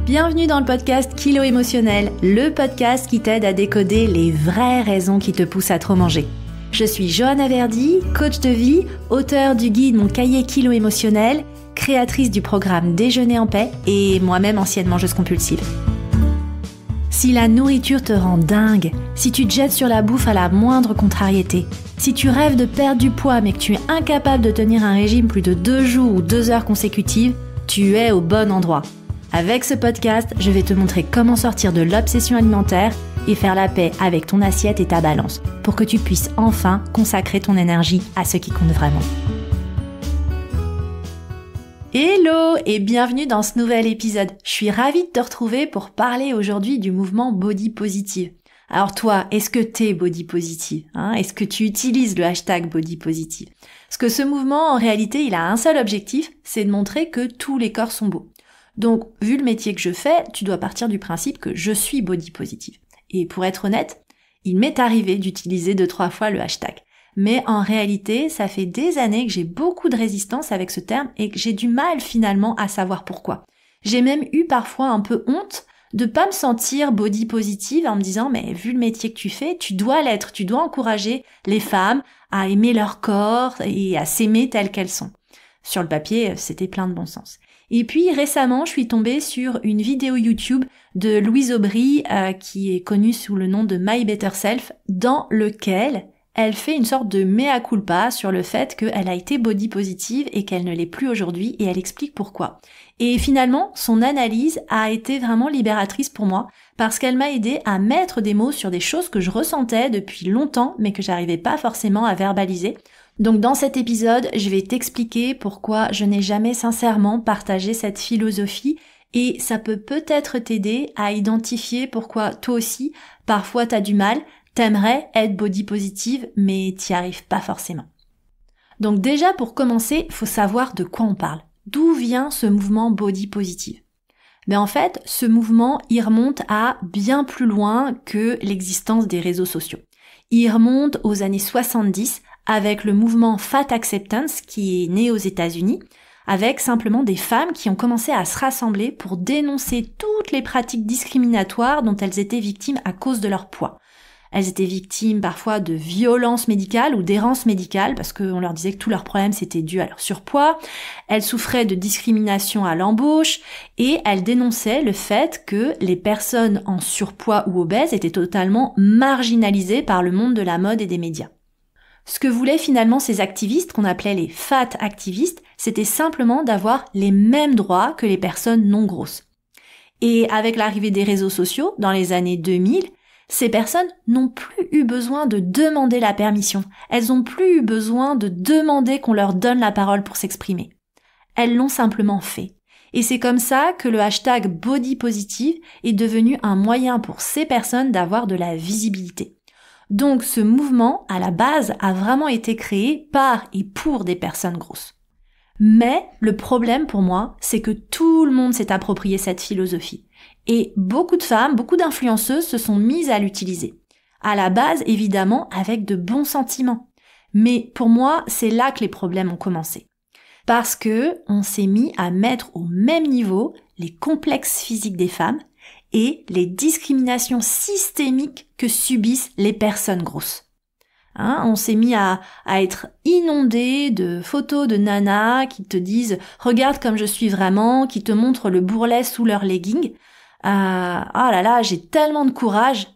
Bienvenue dans le podcast Kilo Émotionnel, le podcast qui t'aide à décoder les vraies raisons qui te poussent à trop manger. Je suis Johanna Verdi, coach de vie, auteure du guide Mon cahier Kilo Émotionnel, créatrice du programme Déjeuner en paix et moi-même ancienne mangeuse compulsive. Si la nourriture te rend dingue, si tu te jettes sur la bouffe à la moindre contrariété, si tu rêves de perdre du poids mais que tu es incapable de tenir un régime plus de 2 jours ou 2 heures consécutives, tu es au bon endroit. Avec ce podcast, je vais te montrer comment sortir de l'obsession alimentaire et faire la paix avec ton assiette et ta balance pour que tu puisses enfin consacrer ton énergie à ce qui compte vraiment. Hello et bienvenue dans ce nouvel épisode. Je suis ravie de te retrouver pour parler aujourd'hui du mouvement Body Positive. Alors toi, est-ce que t'es Body Positive ? Est-ce que tu utilises le hashtag Body Positive ? Parce que ce mouvement, en réalité, il a un seul objectif, c'est de montrer que tous les corps sont beaux. Donc, vu le métier que je fais, tu dois partir du principe que je suis Body Positive. Et pour être honnête, il m'est arrivé d'utiliser 2-3 fois le hashtag. Mais en réalité, ça fait des années que j'ai beaucoup de résistance avec ce terme et que j'ai du mal finalement à savoir pourquoi. J'ai même eu parfois un peu honte de pas me sentir body positive en me disant mais vu le métier que tu fais, tu dois l'être, tu dois encourager les femmes à aimer leur corps et à s'aimer telles qu'elles sont. Sur le papier, c'était plein de bon sens. Et puis récemment, je suis tombée sur une vidéo YouTube de Louise Aubry qui est connue sous le nom de My Better Self, dans lequel elle fait une sorte de mea culpa sur le fait qu'elle a été body positive et qu'elle ne l'est plus aujourd'hui et elle explique pourquoi. Et finalement, son analyse a été vraiment libératrice pour moi parce qu'elle m'a aidé à mettre des mots sur des choses que je ressentais depuis longtemps mais que j'arrivais pas forcément à verbaliser. Donc dans cet épisode, je vais t'expliquer pourquoi je n'ai jamais sincèrement partagé cette philosophie et ça peut peut-être t'aider à identifier pourquoi toi aussi, parfois t'as du mal, t'aimerais être body positive mais t'y arrives pas forcément. Donc déjà pour commencer, faut savoir de quoi on parle. D'où vient ce mouvement body positive ? Mais en fait, ce mouvement, il remonte à bien plus loin que l'existence des réseaux sociaux. Il remonte aux années 70 avec le mouvement Fat Acceptance qui est né aux États-Unis, avec simplement des femmes qui ont commencé à se rassembler pour dénoncer toutes les pratiques discriminatoires dont elles étaient victimes à cause de leur poids. Elles étaient victimes parfois de violences médicales ou d'errance médicale parce qu'on leur disait que tous leurs problèmes c'était dû à leur surpoids. Elles souffraient de discrimination à l'embauche et elles dénonçaient le fait que les personnes en surpoids ou obèses étaient totalement marginalisées par le monde de la mode et des médias. Ce que voulaient finalement ces activistes, qu'on appelait les fat activistes, c'était simplement d'avoir les mêmes droits que les personnes non grosses. Et avec l'arrivée des réseaux sociaux, dans les années 2000, ces personnes n'ont plus eu besoin de demander la permission. Elles n'ont plus eu besoin de demander qu'on leur donne la parole pour s'exprimer. Elles l'ont simplement fait. Et c'est comme ça que le hashtag Body Positive est devenu un moyen pour ces personnes d'avoir de la visibilité. Donc ce mouvement, à la base, a vraiment été créé par et pour des personnes grosses. Mais le problème pour moi, c'est que tout le monde s'est approprié cette philosophie. Et beaucoup de femmes, beaucoup d'influenceuses se sont mises à l'utiliser. À la base, évidemment, avec de bons sentiments. Mais pour moi, c'est là que les problèmes ont commencé. Parce que on s'est mis à mettre au même niveau les complexes physiques des femmes et les discriminations systémiques que subissent les personnes grosses. On s'est mis à être inondé de photos de nanas qui te disent « Regarde comme je suis vraiment », qui te montrent le bourrelet sous leur legging. Oh là là, j'ai tellement de courage.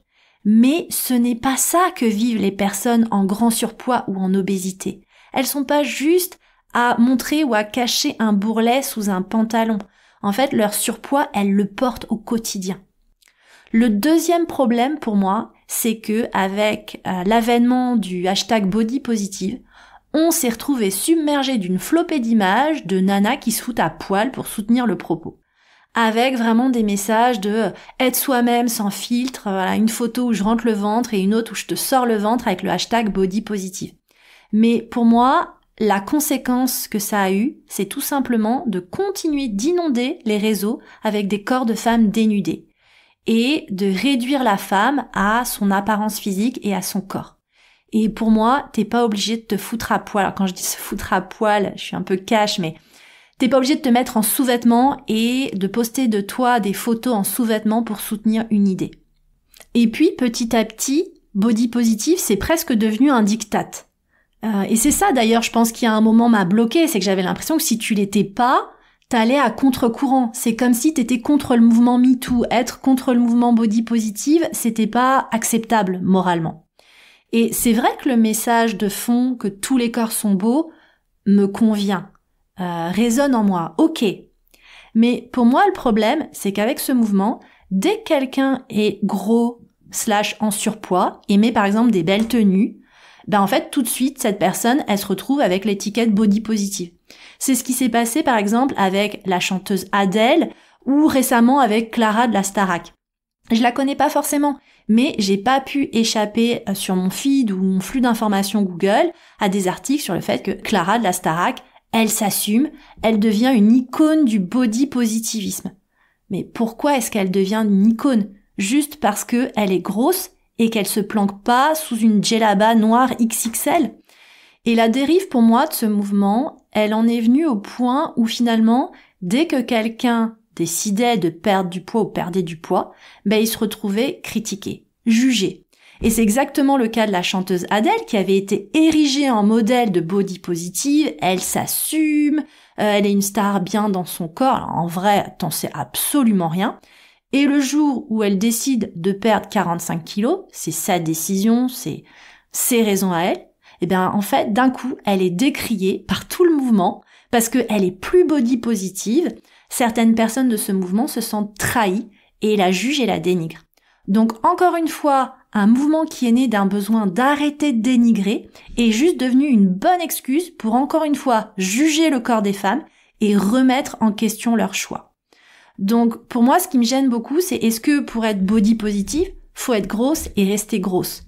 Mais ce n'est pas ça que vivent les personnes en grand surpoids ou en obésité. Elles sont pas juste à montrer ou à cacher un bourrelet sous un pantalon. En fait, leur surpoids, elles le portent au quotidien. Le deuxième problème pour moi, c'est que avec l'avènement du hashtag Body Positive, on s'est retrouvé submergé d'une flopée d'images de nanas qui se foutent à poil pour soutenir le propos. Avec vraiment des messages de être soi-même sans filtre, voilà, une photo où je rentre le ventre et une autre où je te sors le ventre avec le hashtag Body Positive. Mais pour moi, la conséquence que ça a eu, c'est tout simplement de continuer d'inonder les réseaux avec des corps de femmes dénudées et de réduire la femme à son apparence physique et à son corps. Et pour moi, t'es pas obligé de te foutre à poil. Alors quand je dis se foutre à poil, je suis un peu cash, mais T'es pas obligé de te mettre en sous-vêtements et de poster de toi des photos en sous-vêtements pour soutenir une idée. Et puis, petit à petit, body positive, c'est presque devenu un diktat. Et c'est ça d'ailleurs, je pense qu'il y a un moment m'a bloqué, c'est que j'avais l'impression que si tu l'étais pas, t'allais à contre-courant. C'est comme si t'étais contre le mouvement MeToo. Être contre le mouvement body positive, c'était pas acceptable moralement. Et c'est vrai que le message de fond que tous les corps sont beaux me convient, résonne en moi. Ok. Mais pour moi, le problème, c'est qu'avec ce mouvement, dès que quelqu'un est gros / en surpoids et met par exemple des belles tenues, en fait, tout de suite, cette personne, elle se retrouve avec l'étiquette body positive. C'est ce qui s'est passé, par exemple, avec la chanteuse Adele ou récemment avec Clara de la Starac. Je la connais pas forcément, mais j'ai pas pu échapper sur mon feed ou mon flux d'informations Google à des articles sur le fait que Clara de la Starac, elle s'assume, elle devient une icône du body positivisme. Mais pourquoi est-ce qu'elle devient une icône ? Juste parce que elle est grosse et qu'elle se planque pas sous une djellaba noire XXL ? Et la dérive pour moi de ce mouvement, elle en est venue au point où finalement, dès que quelqu'un décidait de perdre du poids ou perdait du poids, il se retrouvait critiqué, jugé. Et c'est exactement le cas de la chanteuse Adele qui avait été érigée en modèle de body positive, elle s'assume, elle est une star bien dans son corps, alors en vrai, t'en sais absolument rien. Et le jour où elle décide de perdre 45 kilos, c'est sa décision, c'est ses raisons à elle, en fait, d'un coup, elle est décriée par tout le mouvement parce qu'elle est plus body positive. Certaines personnes de ce mouvement se sentent trahies et la jugent et la dénigrent. Donc, encore une fois, un mouvement qui est né d'un besoin d'arrêter de dénigrer est juste devenu une bonne excuse pour encore une fois juger le corps des femmes et remettre en question leur choix. Donc, pour moi, ce qui me gêne beaucoup, c'est est-ce que pour être body positive, faut être grosse et rester grosse ?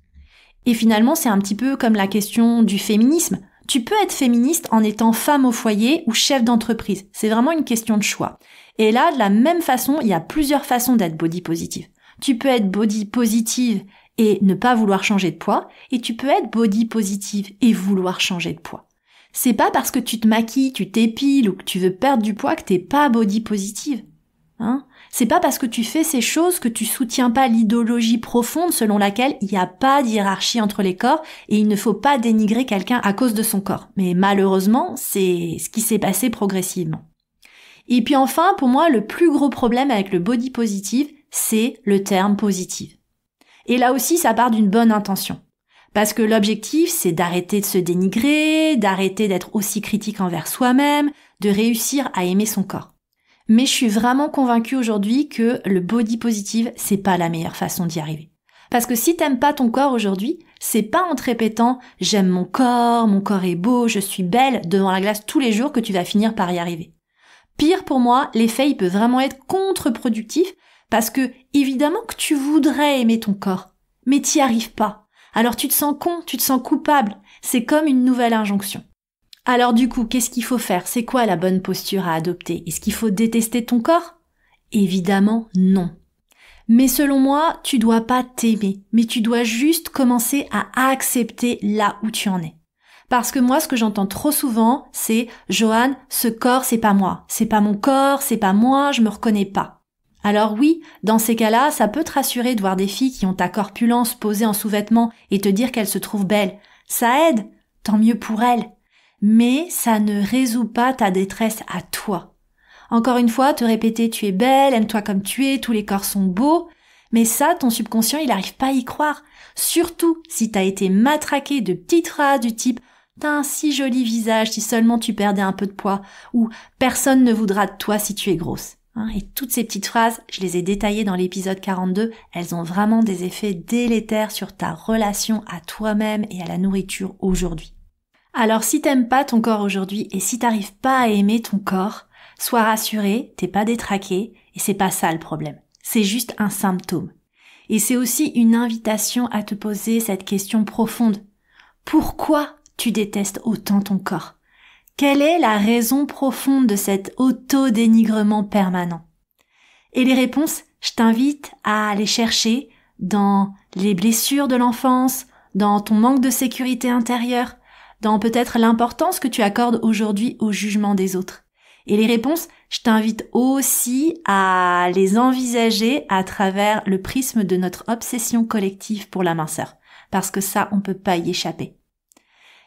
Et finalement, c'est un petit peu comme la question du féminisme. Tu peux être féministe en étant femme au foyer ou chef d'entreprise. C'est vraiment une question de choix. Et là, de la même façon, il y a plusieurs façons d'être body positive. Tu peux être body positive et ne pas vouloir changer de poids, et tu peux être body positive et vouloir changer de poids. C'est pas parce que tu te maquilles, tu t'épiles ou que tu veux perdre du poids que t'es pas body positive. C'est pas parce que tu fais ces choses que tu soutiens pas l'idéologie profonde selon laquelle il n'y a pas d'hiérarchie entre les corps et il ne faut pas dénigrer quelqu'un à cause de son corps. Mais malheureusement, c'est ce qui s'est passé progressivement. Et puis enfin, pour moi, le plus gros problème avec le body positive, c'est le terme positive. Et là aussi, ça part d'une bonne intention. Parce que l'objectif, c'est d'arrêter de se dénigrer, d'arrêter d'être aussi critique envers soi-même, de réussir à aimer son corps. Mais je suis vraiment convaincue aujourd'hui que le body positive, c'est pas la meilleure façon d'y arriver. Parce que si t'aimes pas ton corps aujourd'hui, c'est pas en te répétant « j'aime mon corps est beau, je suis belle » devant la glace tous les jours que tu vas finir par y arriver. Pire pour moi, l'effet il peut vraiment être contre-productif parce que évidemment que tu voudrais aimer ton corps, mais t'y arrives pas. Alors tu te sens con, tu te sens coupable. C'est comme une nouvelle injonction. Alors du coup, qu'est-ce qu'il faut faire ? C'est quoi la bonne posture à adopter ? Est-ce qu'il faut détester ton corps ? Évidemment, non. Mais selon moi, tu dois pas t'aimer, mais tu dois juste commencer à accepter là où tu en es. Parce que moi, ce que j'entends trop souvent, c'est « Joanne, ce corps, c'est pas moi. C'est pas mon corps, c'est pas moi, je me reconnais pas. » Alors oui, dans ces cas-là, ça peut te rassurer de voir des filles qui ont ta corpulence posée en sous-vêtements et te dire qu'elles se trouvent belles. Ça aide, tant mieux pour elles. Mais ça ne résout pas ta détresse à toi. Encore une fois, te répéter « tu es belle, aime-toi comme tu es, tous les corps sont beaux », mais ça, ton subconscient, il n'arrive pas à y croire. Surtout si t'as été matraqué de petites phrases du type « t'as un si joli visage si seulement tu perdais un peu de poids » ou « personne ne voudra de toi si tu es grosse ». Et toutes ces petites phrases, je les ai détaillées dans l'épisode 42, elles ont vraiment des effets délétères sur ta relation à toi-même et à la nourriture aujourd'hui. Alors si t'aimes pas ton corps aujourd'hui et si t'arrives pas à aimer ton corps, sois rassuré, t'es pas détraqué et c'est pas ça le problème. C'est juste un symptôme. Et c'est aussi une invitation à te poser cette question profonde. Pourquoi tu détestes autant ton corps ? Quelle est la raison profonde de cet auto-dénigrement permanent ? Et les réponses, je t'invite à les chercher dans les blessures de l'enfance, dans ton manque de sécurité intérieure, dans peut-être l'importance que tu accordes aujourd'hui au jugement des autres. Et les réponses, je t'invite aussi à les envisager à travers le prisme de notre obsession collective pour la minceur. Parce que ça, on peut pas y échapper.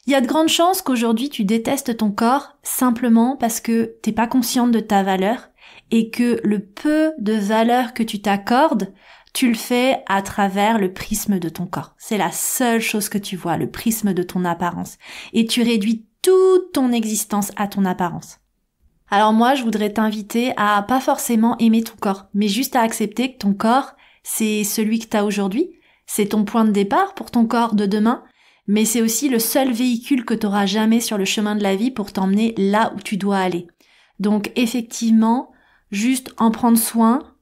Il y a de grandes chances qu'aujourd'hui tu détestes ton corps simplement parce que t'es pas consciente de ta valeur et que le peu de valeur que tu t'accordes, tu le fais à travers le prisme de ton corps. C'est la seule chose que tu vois, le prisme de ton apparence. Et tu réduis toute ton existence à ton apparence. Alors moi, je voudrais t'inviter à pas forcément aimer ton corps, mais juste à accepter que ton corps, c'est celui que t'as aujourd'hui, c'est ton point de départ pour ton corps de demain, mais c'est aussi le seul véhicule que t'auras jamais sur le chemin de la vie pour t'emmener là où tu dois aller. Donc effectivement, juste en prendre soin,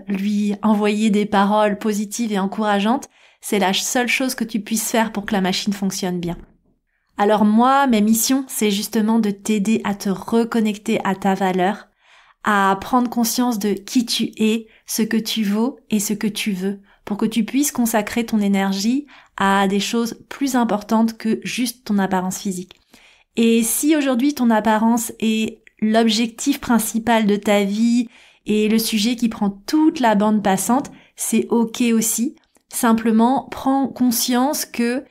lui envoyer des paroles positives et encourageantes, c'est la seule chose que tu puisses faire pour que la machine fonctionne bien. Alors moi, ma mission, c'est justement de t'aider à te reconnecter à ta valeur, à prendre conscience de qui tu es, ce que tu vaux et ce que tu veux, pour que tu puisses consacrer ton énergie à des choses plus importantes que juste ton apparence physique. Et si aujourd'hui ton apparence est l'objectif principal de ta vie et le sujet qui prend toute la bande passante, c'est ok aussi. Simplement, prends conscience que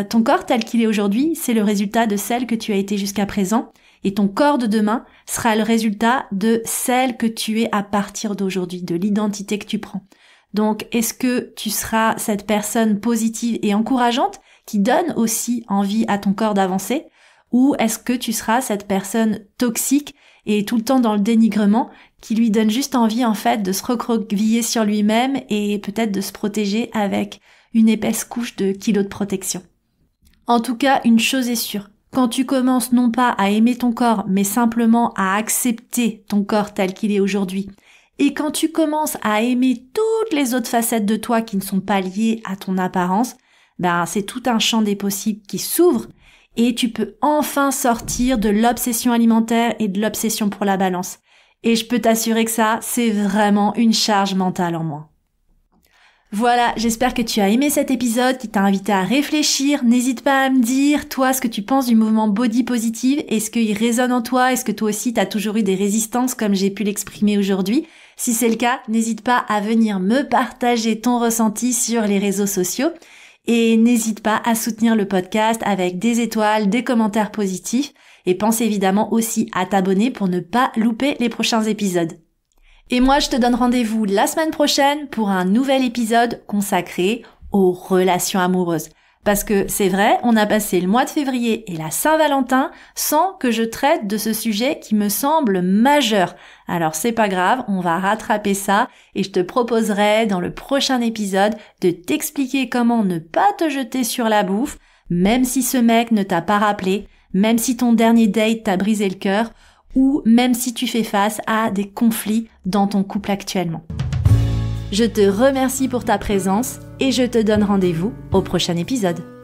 ton corps tel qu'il est aujourd'hui, c'est le résultat de celle que tu as été jusqu'à présent, et ton corps de demain sera le résultat de celle que tu es à partir d'aujourd'hui, de l'identité que tu prends. Donc, est-ce que tu seras cette personne positive et encourageante qui donne aussi envie à ton corps d'avancer, ou est-ce que tu seras cette personne toxique et tout le temps dans le dénigrement qui lui donne juste envie en fait de se recroqueviller sur lui-même et peut-être de se protéger avec une épaisse couche de kilos de protection. En tout cas, une chose est sûre, quand tu commences non pas à aimer ton corps, mais simplement à accepter ton corps tel qu'il est aujourd'hui, et quand tu commences à aimer toutes les autres facettes de toi qui ne sont pas liées à ton apparence, c'est tout un champ des possibles qui s'ouvre et tu peux enfin sortir de l'obsession alimentaire et de l'obsession pour la balance. Et je peux t'assurer que ça, c'est vraiment une charge mentale en moins. Voilà, j'espère que tu as aimé cet épisode qui t'a invité à réfléchir. N'hésite pas à me dire, toi, ce que tu penses du mouvement Body Positive. Est-ce qu'il résonne en toi? Est-ce que toi aussi, t'as toujours eu des résistances comme j'ai pu l'exprimer aujourd'hui? Si c'est le cas, n'hésite pas à venir me partager ton ressenti sur les réseaux sociaux. Et n'hésite pas à soutenir le podcast avec des étoiles, des commentaires positifs. Et pense évidemment aussi à t'abonner pour ne pas louper les prochains épisodes. Et moi, je te donne rendez-vous la semaine prochaine pour un nouvel épisode consacré aux relations amoureuses. Parce que c'est vrai, on a passé le mois de février et la Saint-Valentin sans que je traite de ce sujet qui me semble majeur. Alors c'est pas grave, on va rattraper ça et je te proposerai dans le prochain épisode de t'expliquer comment ne pas te jeter sur la bouffe, même si ce mec ne t'a pas rappelé, même si ton dernier date t'a brisé le cœur, ou même si tu fais face à des conflits dans ton couple actuellement. Je te remercie pour ta présence et je te donne rendez-vous au prochain épisode.